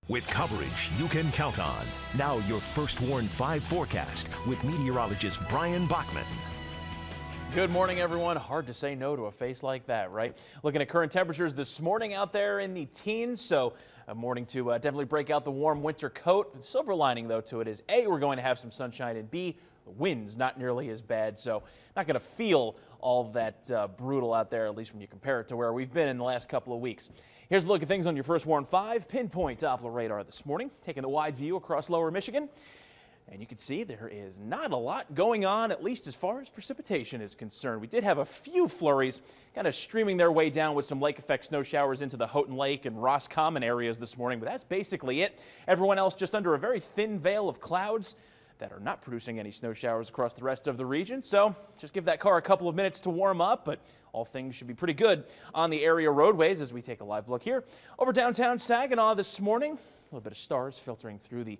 With coverage you can count on. Now your First Warn 5 forecast with meteorologist Bryan Bachman. Good morning, everyone. Hard to say no to a face like that, right? Looking at current temperatures this morning out there in the teens, so a morning to definitely break out the warm winter coat. The silver lining, though, to it is A, we're going to have some sunshine, and B, the wind's not nearly as bad, so not going to feel all that brutal out there, at least when you compare it to where we've been in the last couple of weeks. Here's a look at things on your First Warn 5 pinpoint Doppler radar this morning, taking the wide view across lower Michigan. And you can see there is not a lot going on, at least as far as precipitation is concerned. We did have a few flurries kind of streaming their way down with some lake effect snow showers into the Houghton Lake and Roscommon areas this morning, but that's basically it. Everyone else just under a very thin veil of clouds that are not producing any snow showers across the rest of the region. So just give that car a couple of minutes to warm up, but all things should be pretty good on the area roadways as we take a live look here over downtown Saginaw this morning. A little bit of stars filtering through the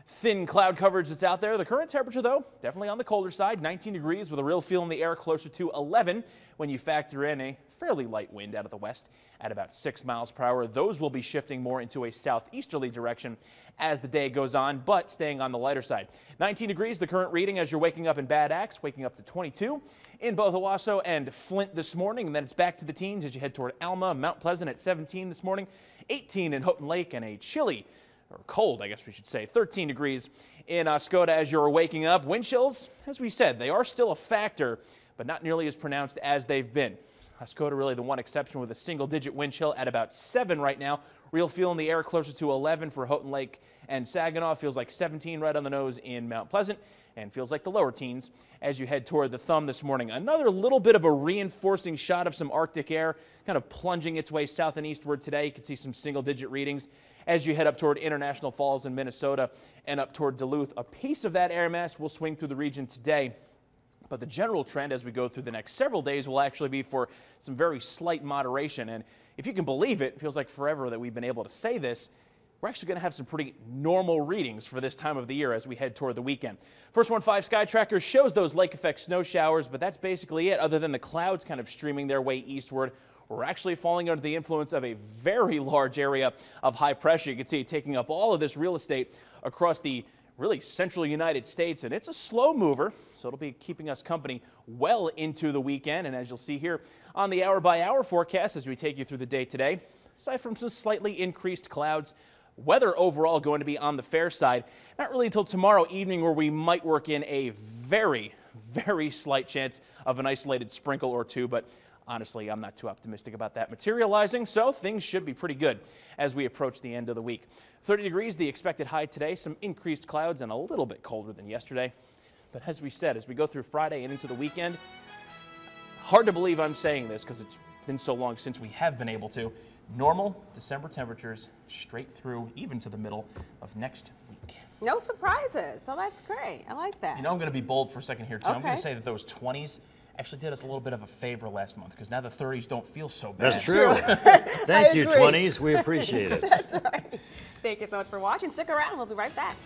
thin cloud coverage that's out there. The current temperature, though, definitely on the colder side, 19 degrees with a real feel in the air closer to 11 when you factor in a fairly light wind out of the west at about 6 miles per hour. Those will be shifting more into a southeasterly direction as the day goes on, but staying on the lighter side. 19 degrees, the current reading as you're waking up in Bad Axe, waking up to 22 in both Owasso and Flint this morning, and then it's back to the teens as you head toward Alma, Mount Pleasant at 17 this morning, 18 in Houghton Lake, and a chilly or cold, I guess we should say, 13 degrees in Oscoda as you're waking up. Wind chills, as we said, they are still a factor, but not nearly as pronounced as they've been. Oscoda really the one exception with a single-digit wind chill at about 7 right now. Real feel in the air closer to 11 for Houghton Lake and Saginaw. Feels like 17 right on the nose in Mount Pleasant and feels like the lower teens as you head toward the thumb this morning. Another little bit of a reinforcing shot of some Arctic air kind of plunging its way south and eastward today. You can see some single-digit readings as you head up toward International Falls in Minnesota and up toward Duluth. A piece of that air mass will swing through the region today, but the general trend as we go through the next several days will actually be for some very slight moderation. And if you can believe it, it feels like forever that we've been able to say this. We're actually going to have some pretty normal readings for this time of the year as we head toward the weekend. First Warn 5 Sky Tracker shows those lake effect snow showers, but that's basically it other than the clouds kind of streaming their way eastward. We're actually falling under the influence of a very large area of high pressure. You can see it taking up all of this real estate across the really central United States, and it's a slow mover, so it'll be keeping us company well into the weekend. And as you'll see here on the hour-by-hour forecast as we take you through the day today, aside from some slightly increased clouds, weather overall going to be on the fair side. Not really until tomorrow evening where we might work in a very, very slight chance of an isolated sprinkle or two, but honestly, I'm not too optimistic about that materializing, so things should be pretty good as we approach the end of the week. 30 degrees, the expected high today, some increased clouds and a little bit colder than yesterday. But as we said, as we go through Friday and into the weekend, hard to believe I'm saying this because it's been so long since we have been able to. Normal December temperatures straight through, even to the middle of next week. No surprises, so that's great. I like that. You know, I'm going to be bold for a second here, too. Okay. I'm going to say that those 20s actually did us a little bit of a favor last month because now the 30s don't feel so bad. That's true. Thank you, 20s. We appreciate it. That's right. Thank you so much for watching. Stick around. We'll be right back.